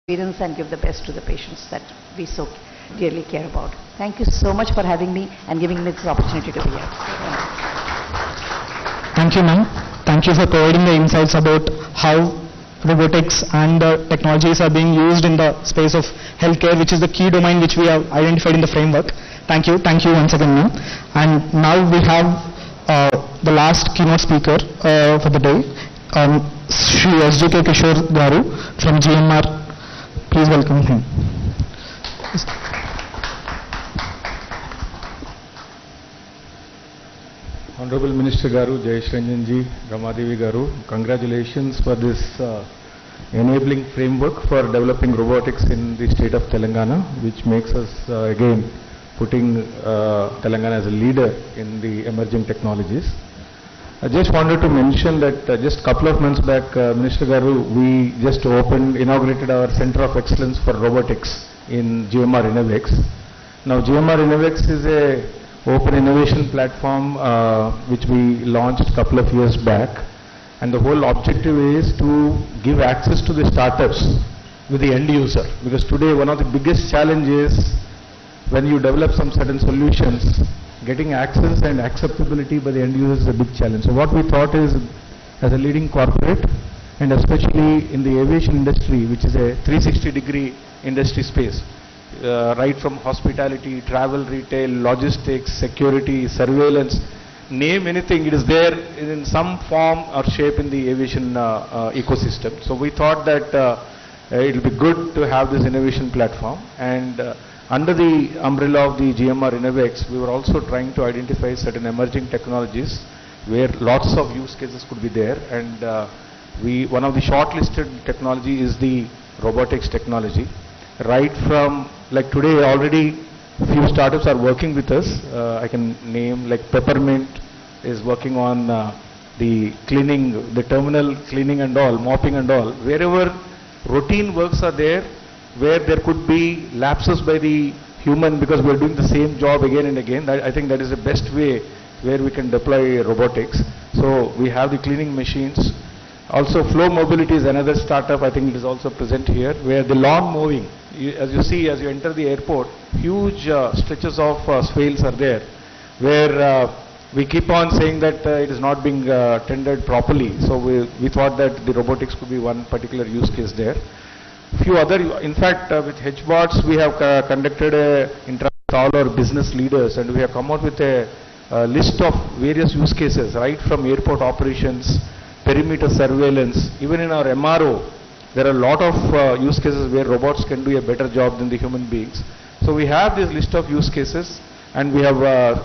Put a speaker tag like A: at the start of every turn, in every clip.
A: experience and give the best to the patients that we so dearly care about. Thank you so much for having me and giving me this opportunity to be here.
B: Thank you, ma'am. Thank you for providing the insights about how robotics and the technologies are being used in the space of healthcare, which is the key domain which we have identified in the framework. Thank you once again, ma'am. And now we have the last keynote speaker for the day, Shri SJK Kishore Garu from GMR. Please welcome him.
C: Honorable Minister Garu, Jayesh Ranjan ji, Ramadevi Garu, congratulations for this enabling framework for developing robotics in the state of Telangana, which makes us again putting Telangana as a leader in the emerging technologies. I just wanted to mention that just a couple of months back, Minister Garu, we just inaugurated our Center of Excellence for Robotics in GMR Innovex. Now GMR Innovex is a open innovation platform which we launched a couple of years back, and the whole objective is to give access to the startups with the end user, because today one of the biggest challenges when you develop some certain solutions, getting access and acceptability by the end user is a big challenge. So what we thought is, as a leading corporate, and especially in the aviation industry, which is a 360-degree industry space, right from hospitality, travel, retail, logistics, security, surveillance, name anything, it is there in some form or shape in the aviation ecosystem. So we thought that it will be good to have this innovation platform, and under the umbrella of the GMR Innovex, we were also trying to identify certain emerging technologies where lots of use cases could be there, and one of the shortlisted technology is the robotics technology. Right from, like today already few startups are working with us. I can name like Peppermint is working on the cleaning, the terminal cleaning and all, mopping and all. Wherever routine works are there, where there could be lapses by the human because we are doing the same job again and again, I think that is the best way where we can deploy robotics. So we have the cleaning machines. Also Flow Mobility is another startup, I think it is also present here, where the lawn mowing, as you see as you enter the airport, huge stretches of swales are there, where we keep on saying that it is not being tended properly. So we thought that the robotics could be one particular use case there. Few other, in fact, with HBots we have conducted a interaction with all our business leaders, and we have come out with a list of various use cases, right from airport operations, perimeter surveillance, even in our MRO, there are a lot of use cases where robots can do a better job than the human beings. So we have this list of use cases, and we have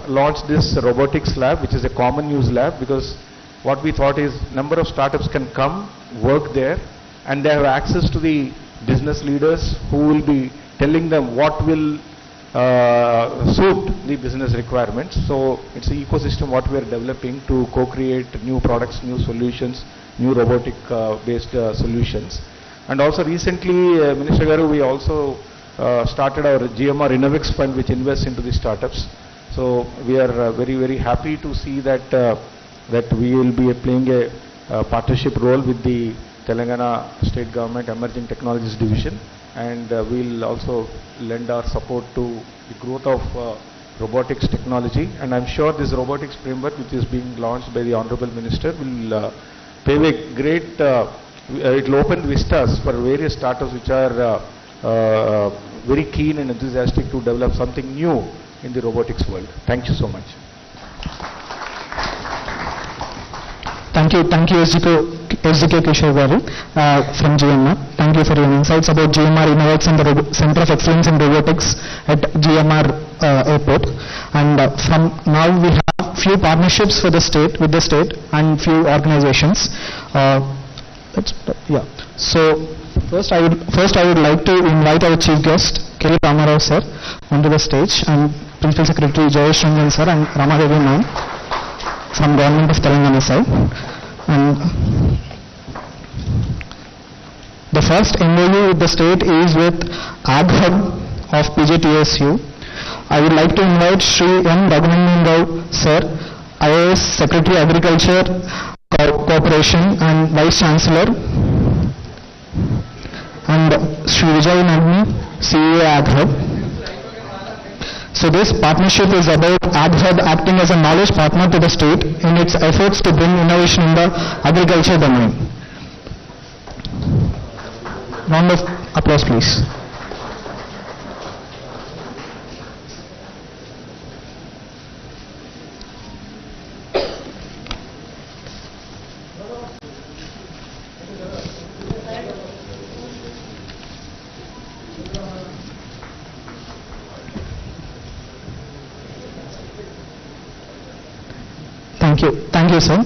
C: launched this robotics lab, which is a common use lab, because what we thought is number of startups can come, work there, and they have access to the business leaders who will be telling them what will suit the business requirements. So it's an ecosystem what we are developing to co-create new products, new solutions, new robotic based solutions. And also recently, Minister Garu, we also started our GMR Innovex Fund, which invests into the startups. So we are very happy to see that that we will be playing a partnership role with the Telangana State Government Emerging Technologies Division, and we will also lend our support to the growth of robotics technology. And I'm sure this robotics framework, which is being launched by the Honorable Minister, will pave a great, it will open vistas for various startups which are very keen and enthusiastic to develop something new in the robotics world. Thank you so much.
B: Thank you, SJK Kishore Garu from GMR. Thank you for your insights about GMR Innovex and the Center of Excellence in Robotics at GMR Airport. And from now we have few partnerships for the state, with the state, and few organizations. So first I would like to invite our chief guest, K. Ramarao sir, onto the stage, and Principal Secretary Jayesh Ranjan sir and Ramadevi ma'am from Government of Telangana side. And the first MOU with the state is with AgHub of PJTSU. I would like to invite Shri M. Raghunandan Rao sir, IAS Secretary Agriculture Corporation and Vice Chancellor, and Sri Vijay Nagni, CEO AgHub. So this partnership is about AgHub acting as a knowledge partner to the state in its efforts to bring innovation in the agriculture domain. Round of applause, please. Thank you, sir.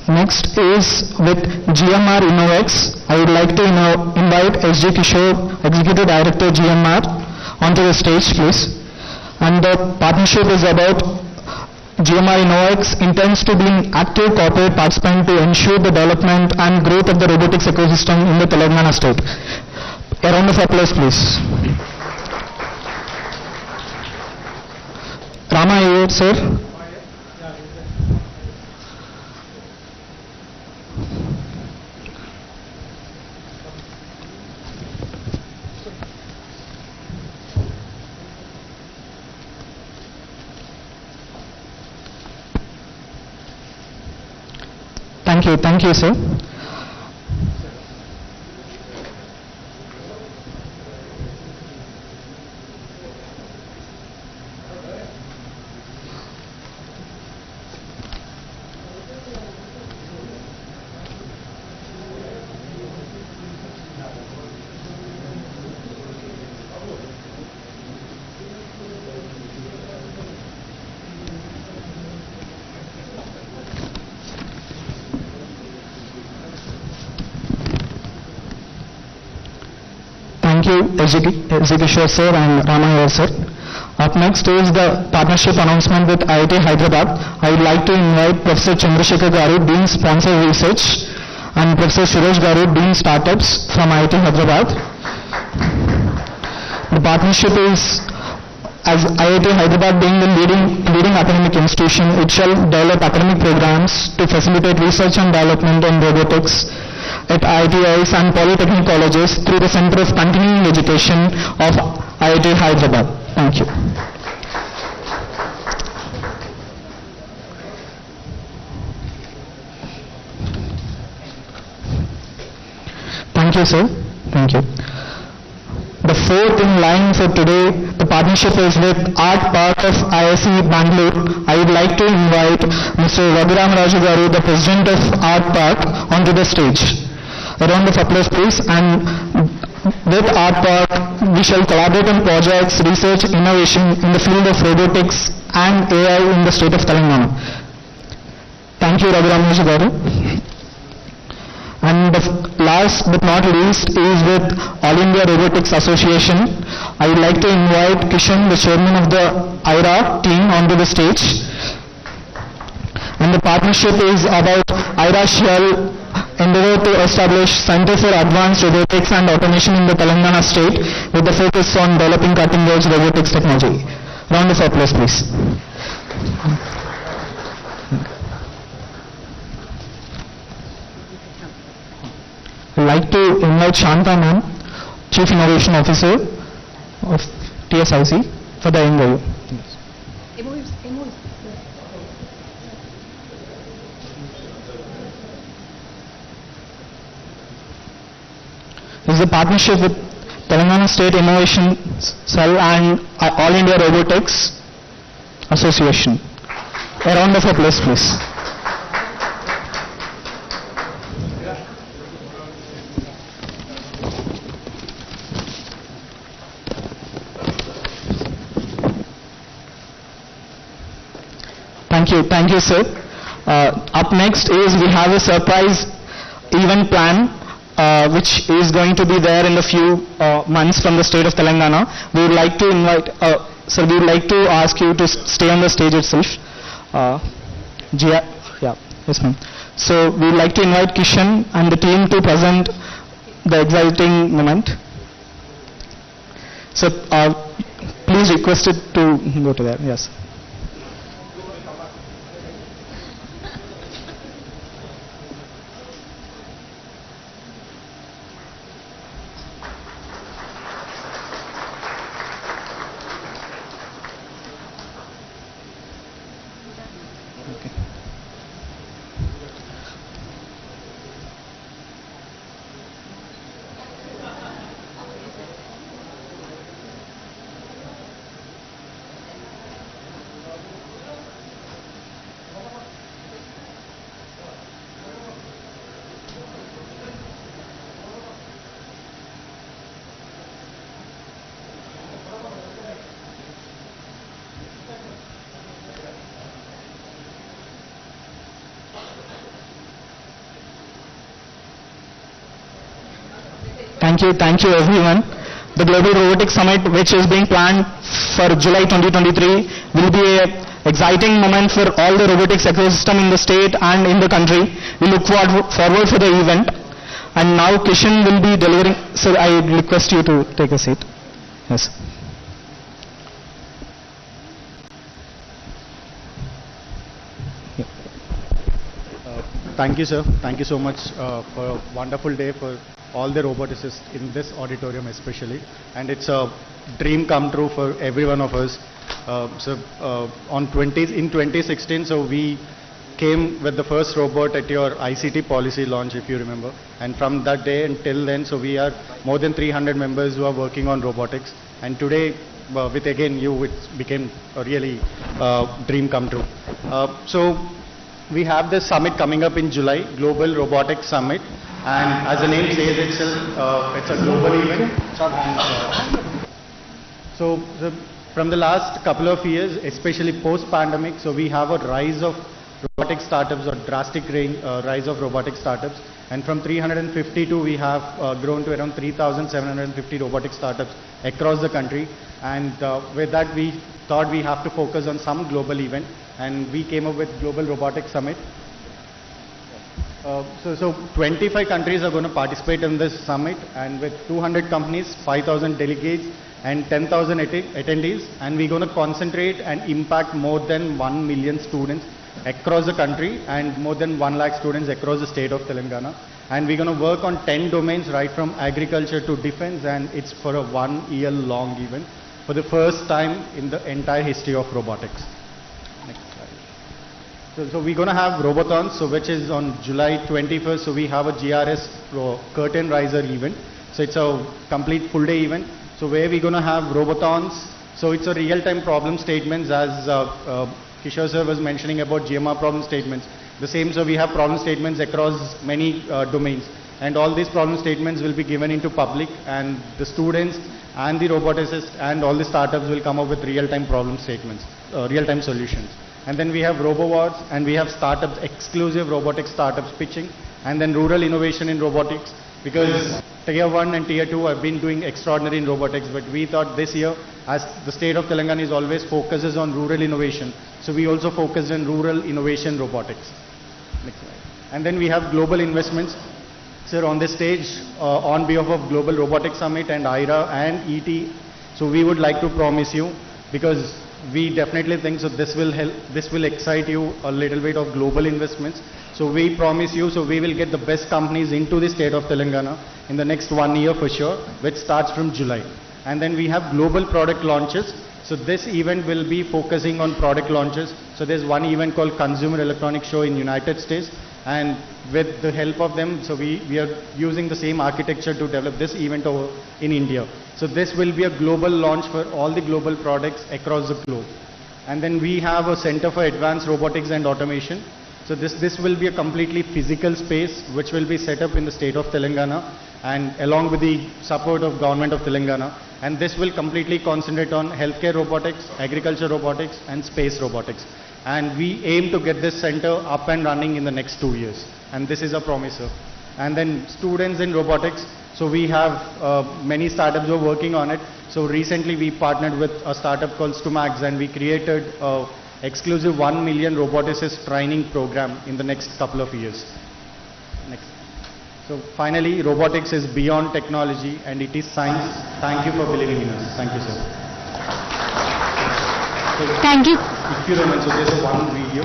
B: Next is with GMR Innovex. I would like to invite S.J. Kishore, Executive Director GMR, onto the stage, please. And the partnership is about GMR Innovex intends to be an active corporate participant to ensure the development and growth of the robotics ecosystem in the Telangana state. A round of applause, please. Rama, are you here, sir? Thank you, sir. Thank you, S.J. Kishore sir and Rama here, sir. Up next is the partnership announcement with IIT Hyderabad. I would like to invite Professor Chandrasekhar Garu, Dean Sponsor Research, and Professor Suresh Garu, Dean Startups from IIT Hyderabad. The partnership is, as IIT Hyderabad being the leading academic institution, it shall develop academic programs to facilitate research and development in robotics at IITIs and polytechnic colleges through the Center of Continuing Education of IIT Hyderabad. Thank you. Thank you, sir. Thank you. The fourth in line for today, the partnership is with Art Park of IISc Bangalore. I would like to invite Mr. Raghuram Raju Garu, the President of Art Park, onto the stage. A round of applause, please. And with Art Park, we shall collaborate on projects, research, innovation in the field of robotics and AI in the state of Telangana. Thank you, Raghuram Raju Garu. And the last but not least is with All India Robotics Association. I would like to invite Kishan, the chairman of the IRA team, onto the stage. And the partnership is about IRA shall endeavor to establish Center for Advanced Robotics and Automation in the Telangana state with the focus on developing cutting-edge robotics technology. Round of applause, please. I'd like to invite Shanta ma'am, Chief Innovation Officer of TSIC, for the interview. This is a partnership with Telangana State Innovation Cell and All India Robotics Association. A round of applause, please. Thank you, sir. Up next is we have a surprise event plan which is going to be there in a few months from the state of Telangana. We would like to invite, sir, we would like to ask you to stay on the stage itself. Yes ma'am. So we would like to invite Kishan and the team to present the exciting moment. So please request it to go to there, yes. thank you everyone. The Global Robotics Summit, which is being planned for July 2023, will be a exciting moment for all the robotics ecosystem in the state and in the country. We look forward for the event. And now Kishan will be delivering. Sir, I request you to take a seat. Yes.
D: Thank you, sir. Thank you so much for a wonderful day for all the roboticists in this auditorium especially. And it's a dream come true for every one of us. In 2016, so we came with the first robot at your ICT policy launch, if you remember. And from that day until then, so we are more than 300 members who are working on robotics. And today, with again you, it became a really dream come true. So we have this summit coming up in July, Global Robotics Summit. And as the name says itself, it's a global event. So from the last couple of years, especially post-pandemic, so we have a rise of robotic startups, or drastic rise of robotic startups. And from 352, we have grown to around 3,750 robotic startups across the country. And with that, we thought we have to focus on some global event. And we came up with Global Robotics Summit. So 25 countries are going to participate in this summit, and with 200 companies, 5,000 delegates, and 10,000 attendees. And we're going to concentrate and impact more than 1 million students across the country and more than 1 lakh students across the state of Telangana. And we're going to work on 10 domains, right from agriculture to defense, and it's for a 1 year long event for the first time in the entire history of robotics. Next slide. So we're going to have Robothons, so which is on July 21st. So we have a GRS curtain riser event. So it's a complete full day event. So where we're going to have Robothons. So it's a real-time problem statements, as Kishore sir was mentioning about GMR problem statements. The same, so we have problem statements across many domains. And all these problem statements will be given into public, and the students and the roboticists and all the startups will come up with real-time problem statements, real-time solutions. And then we have RoboWars, and we have startups, exclusive robotic startups pitching, and then rural innovation in robotics, because Tier 1 and Tier 2 have been doing extraordinary in robotics, but we thought this year, as the state of Telangana is always focuses on rural innovation, so we also focused on rural innovation robotics. Next slide. And then we have global investments. Sir, on this stage, on behalf of Global Robotics Summit and IRA and ET, so we would like to promise you, because we definitely think so this will help, this will excite you a little bit of global investments. So we promise you, so we will get the best companies into the state of Telangana in the next 1 year for sure, which starts from July. And then we have global product launches. So this event will be focusing on product launches. So there's one event called Consumer Electronics Show in United States. And with the help of them, so we are using the same architecture to develop this event over in India. So this will be a global launch for all the global products across the globe. And then we have a Center for Advanced Robotics and Automation. So this will be a completely physical space which will be set up in the state of Telangana, and along with the support of government of Telangana. And this will completely concentrate on healthcare robotics, agriculture robotics, and space robotics. And we aim to get this center up and running in the next 2 years. And this is a promise, sir. And then students in robotics. So we have many startups who are working on it. So recently we partnered with a startup called Stumax, and we created a exclusive 1 million roboticist training program in the next couple of years. Next. So finally, robotics is beyond technology and it is science. Thank you for believing in us. Thank you, sir. So,
E: thank you.
D: If you remember, so there's a one video.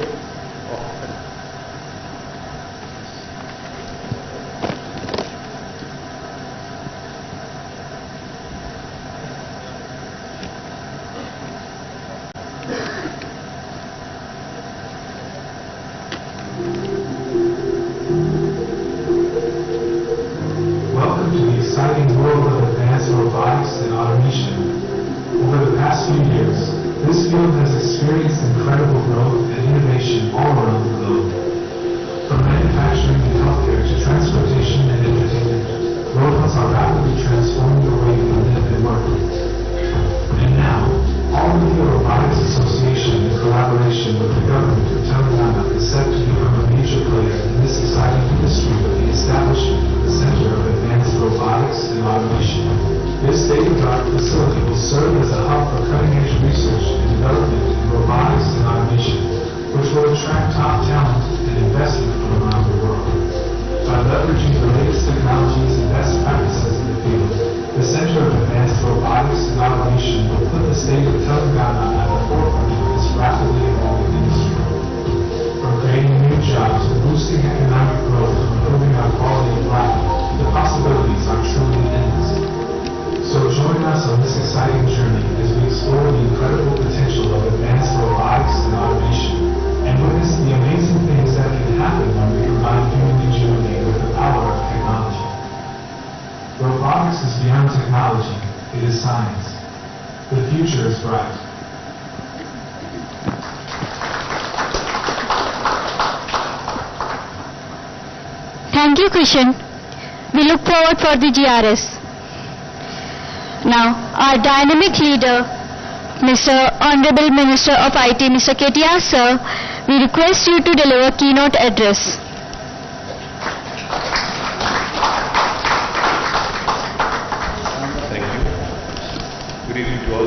F: Welcome to the exciting world of advanced robotics and automation. Over the past few years, this field has experienced incredible growth and innovation all around the globe. From manufacturing and healthcare to transportation and entertainment, robots are rapidly transforming the way we live and work. And now, All India Robotics Association, in collaboration with the government of Telangana, is set to become a major player in this exciting industry with the establishment of the Center of Advanced Robotics and Automation. state of Telangana at the forefront of this rapidly evolving industry. From creating new jobs to boosting economic growth and improving our quality of life, the possibilities are truly endless. So join us on this exciting journey as we explore the incredible potential of advanced robotics and automation, and witness the amazing things that can happen when we combine human ingenuity with the power of technology. Robotics is beyond technology, it is science. The future is bright.
E: Thank you, Krishan. We look forward for the GRS. Now, our dynamic leader, Mr. Honorable Minister of IT, Mr. KTR, sir, we request you to deliver keynote address.
G: Thank you. Good evening to all.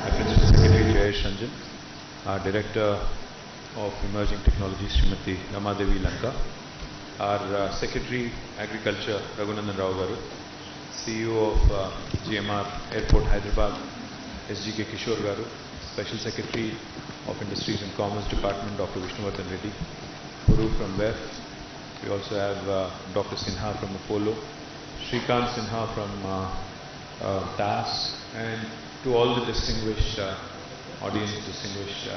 G: My Principal Secretary Jayesh Ranjan, our Director of Emerging Technologies, Srimati Ramadevi Lanka, our Secretary Agriculture, Raghunandan Rao Garu, CEO of GMR Airport Hyderabad, SGK Kishore Garu, Special Secretary of Industries and Commerce Department, Dr. Vishnuvardhan Reddy, Guru from WEF. We also have Dr. Sinha from Apollo, Shrikant Sinha from TAS, and to all the distinguished audience, distinguished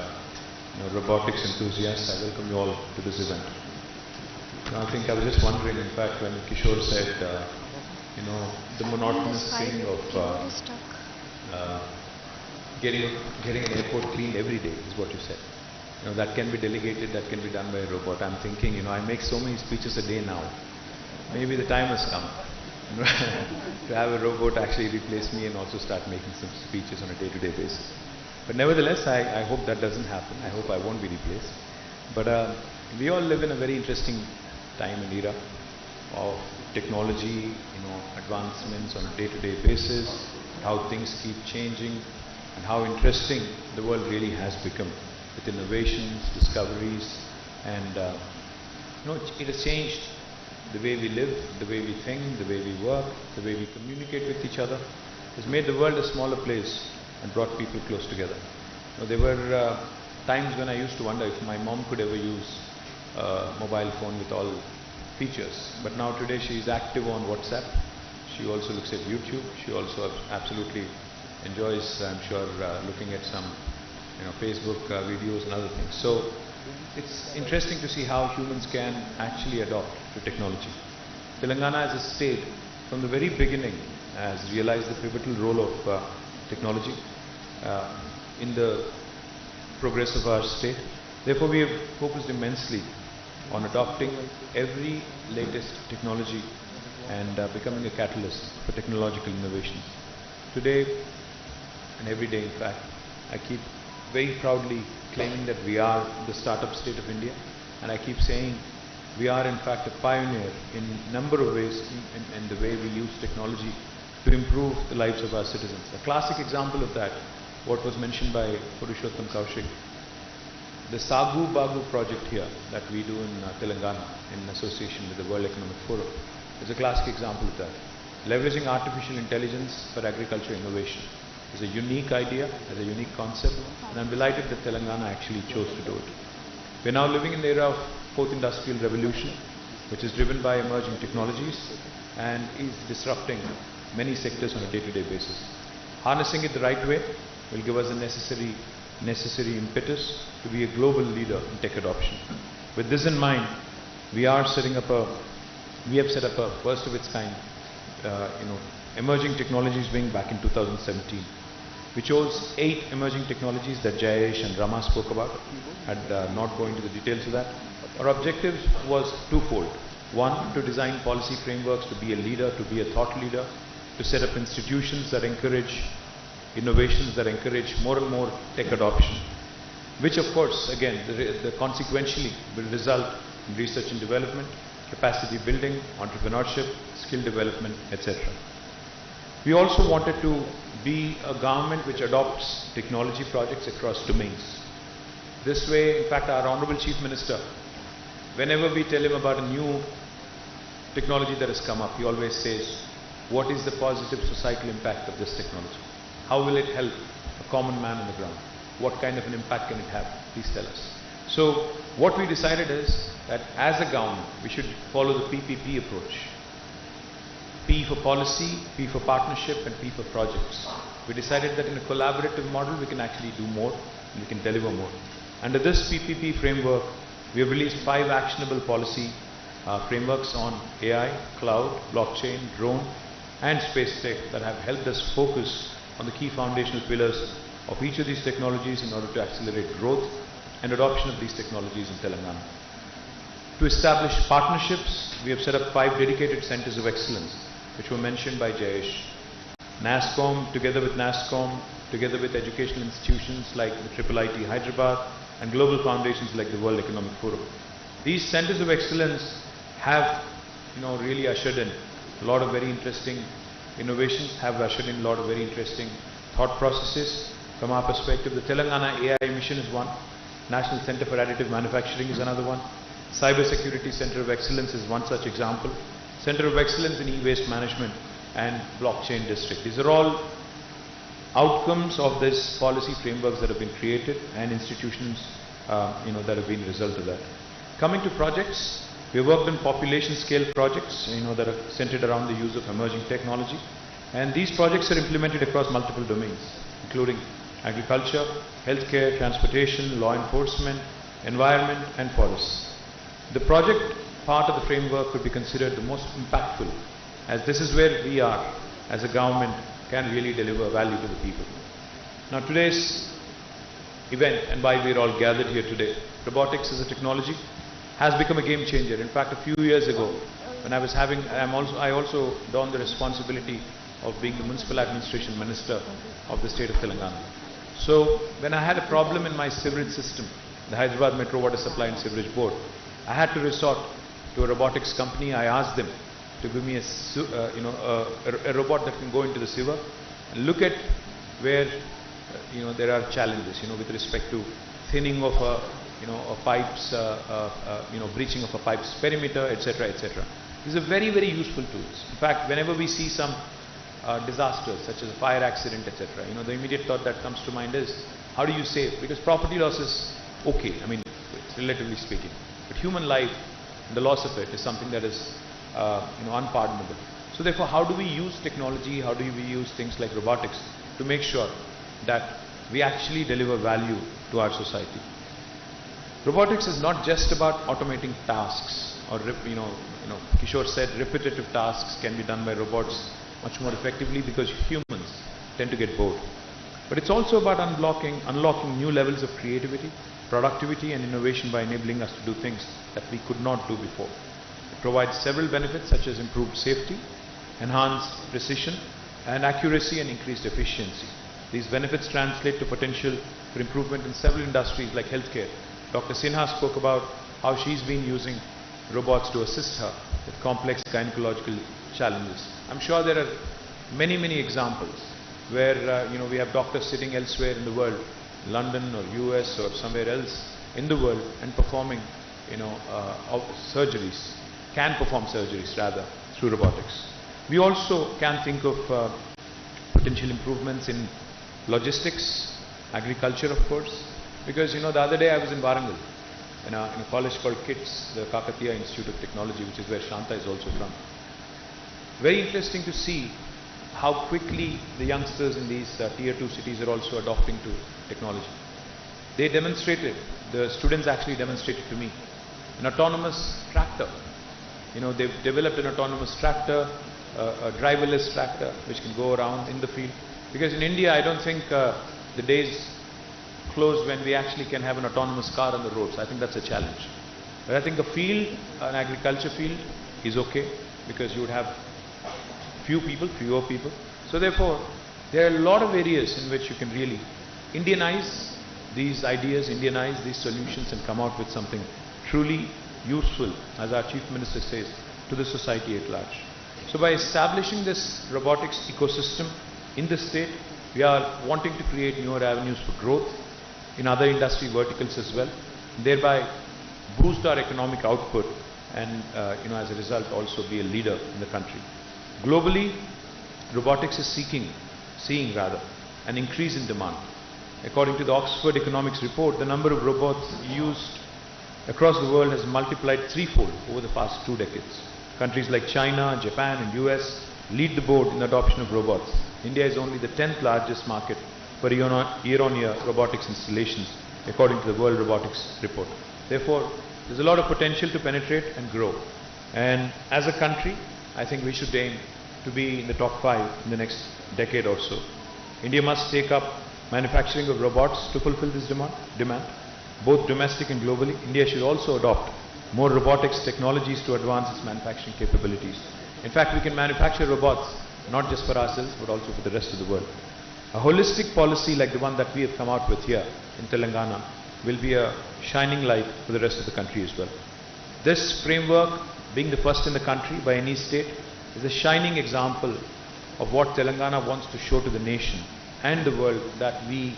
G: robotics enthusiasts, I welcome you all to this event. Now, I think I was just wondering, in fact, when Kishore said, the monotonous thing of getting an airport cleaned every day is what you said. That can be delegated, that can be done by a robot. I'm thinking, I make so many speeches a day now. Maybe the time has come to have a robot actually replace me and also start making some speeches on a day-to-day basis. But nevertheless, I hope that doesn't happen. I hope I won't be replaced. But we all live in a very interesting time and era of technology, advancements on a day-to-day basis, how things keep changing, and how interesting the world really has become with innovations, discoveries, and it has changed the way we live, the way we think, the way we work, the way we communicate with each other. It has made the world a smaller place and brought people close together. There were times when I used to wonder if my mom could ever use a mobile phone with all features. But now today she is active on WhatsApp. She also looks at YouTube. She also absolutely enjoys, I'm sure, looking at some Facebook videos and other things. So it's interesting to see how humans can actually adopt to technology. Telangana as a state, from the very beginning, has realized the pivotal role of technology in the progress of our state. Therefore, we have focused immensely on adopting every latest technology and becoming a catalyst for technological innovations. Today and every day, in fact, I keep very proudly claiming that we are the startup state of India, and I keep saying we are in fact a pioneer in a number of ways in the way we use technology to improve the lives of our citizens. A classic example of that, what was mentioned by Purushottam Kaushik, the Sagu Bagu project here that we do in Telangana in association with the World Economic Forum is a classic example of that. Leveraging artificial intelligence for agriculture innovation is a unique idea, is a unique concept, and I'm delighted that Telangana actually chose to do it. We're now living in the era of fourth industrial revolution, which is driven by emerging technologies and is disrupting many sectors on a day-to-day basis. Harnessing it the right way will give us the necessary impetus to be a global leader in tech adoption. With this in mind, we have set up a first of its kind, emerging technologies wing back in 2017. We chose 8 emerging technologies that Jayesh and Rama spoke about. I'd not go into the details of that. Our objective was twofold. One, to design policy frameworks to be a leader, to be a thought leader, to set up institutions that encourage innovations, that encourage more and more tech adoption, which of course, again, consequentially will result in research and development, capacity building, entrepreneurship, skill development, etc. We also wanted to be a government which adopts technology projects across domains. This way, in fact, our Honorable Chief Minister, whenever we tell him about a new technology that has come up, he always says, what is the positive societal impact of this technology? How will it help common man on the ground? What kind of an impact can it have? Please tell us. So what we decided is that as a government, we should follow the PPP approach. P for policy, P for partnership, and P for projects. We decided that in a collaborative model, we can actually do more and we can deliver more. Under this PPP framework, we have released 5 actionable policy frameworks on AI, cloud, blockchain, drone, and space tech that have helped us focus on the key foundational pillars of each of these technologies in order to accelerate growth and adoption of these technologies in Telangana. To establish partnerships, we have set up 5 dedicated centers of excellence, which were mentioned by Jayesh. NASSCOM, together with NASSCOM, together with educational institutions like the IIIT Hyderabad and global foundations like the World Economic Forum. These centers of excellence have, really ushered in a lot of very interesting innovations, have ushered in a lot of very interesting thought processes. From our perspective, the Telangana AI mission is one. National Center for Additive Manufacturing is another one. Cyber Security Center of Excellence is one such example. Center of Excellence in E-Waste Management and Blockchain District. These are all outcomes of this policy frameworks that have been created and institutions that have been a result of that. Coming to projects, we have worked on population scale projects that are centered around the use of emerging technology, and these projects are implemented across multiple domains, including agriculture, healthcare, transportation, law enforcement, environment, and forests. The project part of the framework could be considered the most impactful, as this is where we are as a government can really deliver value to the people. Now today's event and why we are all gathered here today, robotics as a technology has become a game changer. In fact, a few years ago, when I also donned the responsibility of being the municipal administration minister of the state of Telangana. So when I had a problem in my sewerage system, the Hyderabad Metro Water Supply and Sewerage Board, I had to resort to a robotics company. I asked them to give me a robot that can go into the sewer and look at where there are challenges with respect to thinning of pipes, breaching of a pipe's perimeter, etc., etc. These are very, very useful tools. In fact, whenever we see some disasters such as a fire accident, etc., the immediate thought that comes to mind is how do you save? Because property loss is okay, relatively speaking, but human life, the loss of it is something that is unpardonable. So therefore, how do we use technology, how do we use things like robotics to make sure that we actually deliver value to our society? Robotics is not just about automating tasks, or Kishore said repetitive tasks can be done by robots much more effectively because humans tend to get bored. But it's also about unlocking new levels of creativity, productivity and innovation by enabling us to do things that we could not do before. It provides several benefits such as improved safety, enhanced precision and accuracy and increased efficiency. These benefits translate to potential for improvement in several industries like healthcare. Dr. Sinha spoke about how she's been using robots to assist her with complex gynecological challenges. I'm sure there are many, many examples where we have doctors sitting elsewhere in the world, London or US or somewhere else in the world, and performing surgeries, can perform surgeries rather through robotics. We also can think of potential improvements in logistics, agriculture of course, because the other day I was in Warangal in a college called KITS, the Kakatiya Institute of Technology, which is where Shanta is also from. Very interesting to see how quickly the youngsters in these tier 2 cities are also adopting to technology. The students actually demonstrated to me an autonomous tractor. They've developed an autonomous tractor, a driverless tractor which can go around in the field. Because in India, I don't think the days close when we actually can have an autonomous car on the roads. I think that's a challenge. But I think a field, an agriculture field, is okay because you would have fewer people. So therefore, there are a lot of areas in which you can really Indianize these ideas, Indianize these solutions and come out with something truly useful, as our Chief Minister says, to the society at large. So by establishing this robotics ecosystem in the state, we are wanting to create newer avenues for growth in other industry verticals as well, thereby boost our economic output and as a result also be a leader in the country. Globally, robotics is seeing an increase in demand. According to the Oxford Economics report, the number of robots used across the world has multiplied threefold over the past 2 decades. Countries like China, Japan and US lead the board in adoption of robots. India is only the 10th largest market for year-on-year robotics installations, according to the World Robotics report. Therefore, there's a lot of potential to penetrate and grow. And as a country, I think we should aim to be in the top 5 in the next decade or so. India must take up manufacturing of robots to fulfill this demand, both domestic and globally. India should also adopt more robotics technologies to advance its manufacturing capabilities. In fact, we can manufacture robots not just for ourselves but also for the rest of the world. A holistic policy like the one that we have come out with here in Telangana will be a shining light for the rest of the country as well. This framework, being the first in the country by any state, is a shining example of what Telangana wants to show to the nation and the world, that we,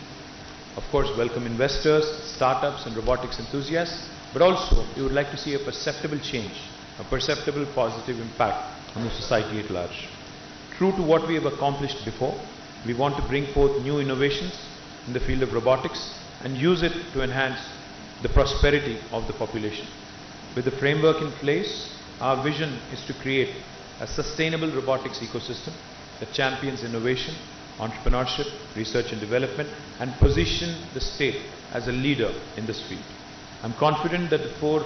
G: of course, welcome investors, startups and robotics enthusiasts, but also we would like to see a perceptible change, a perceptible positive impact on the society at large. True to what we have accomplished before, we want to bring forth new innovations in the field of robotics and use it to enhance the prosperity of the population. With the framework in place, our vision is to create a sustainable robotics ecosystem that champions innovation, entrepreneurship, research and development, and position the state as a leader in this field. I'm confident that the 4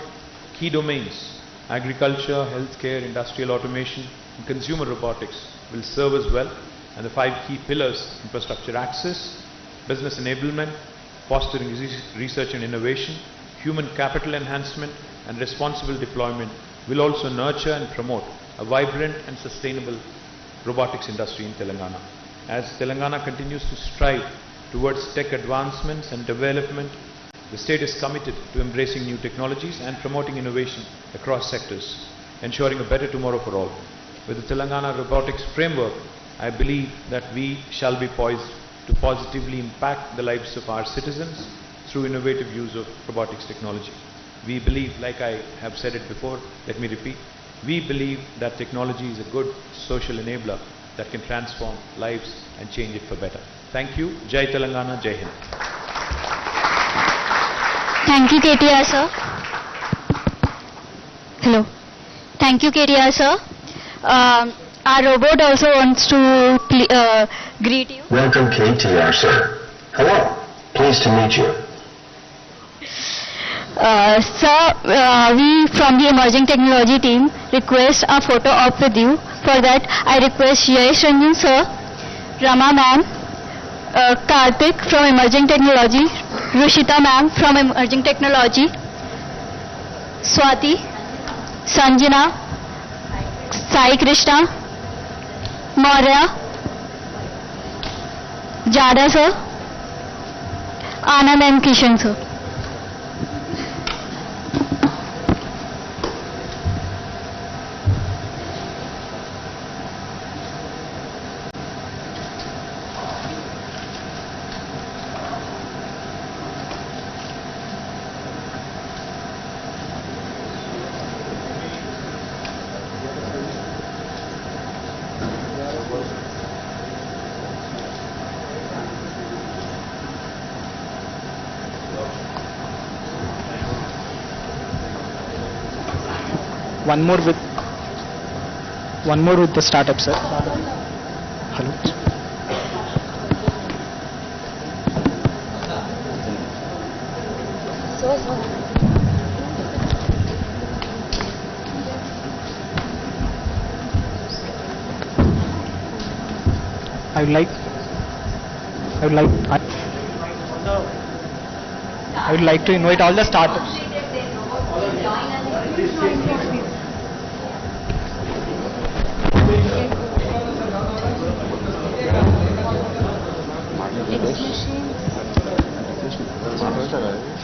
G: key domains, agriculture, healthcare, industrial automation, and consumer robotics, will serve us well, and the 5 key pillars, infrastructure access, business enablement, fostering research and innovation, human capital enhancement, and responsible deployment, will also nurture and promote a vibrant and sustainable robotics industry in Telangana. As Telangana continues to strive towards tech advancements and development, the state is committed to embracing new technologies and promoting innovation across sectors, ensuring a better tomorrow for all. With the Telangana Robotics Framework, I believe that we shall be poised to positively impact the lives of our citizens through innovative use of robotics technology. We believe, like I have said it before, let me repeat, we believe that technology is a good social enabler that can transform lives and change it for better. Thank you. Jai Telangana, Jai Hind.
E: Thank you, KTR sir. Hello. Thank you, KTR sir. Our robot also wants to greet you.
H: Welcome, KTR sir. Hello. Pleased to meet you.
E: Sir, we from the emerging technology team request a photo op with you. For that, I request Yash Ranjan sir, Rama ma'am, Karthik from emerging technology, Rushita ma'am from emerging technology, Swati, Sanjana, Sai Krishna, Maurya, Jada sir, Anand and Kishan sir.
B: One more with the startup, sir. Hello. I would like to invite all the startups.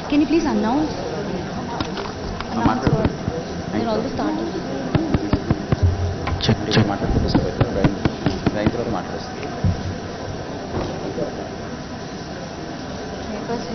A: Can you please announce what and all the startups?
I: Check.
A: मेरे पास है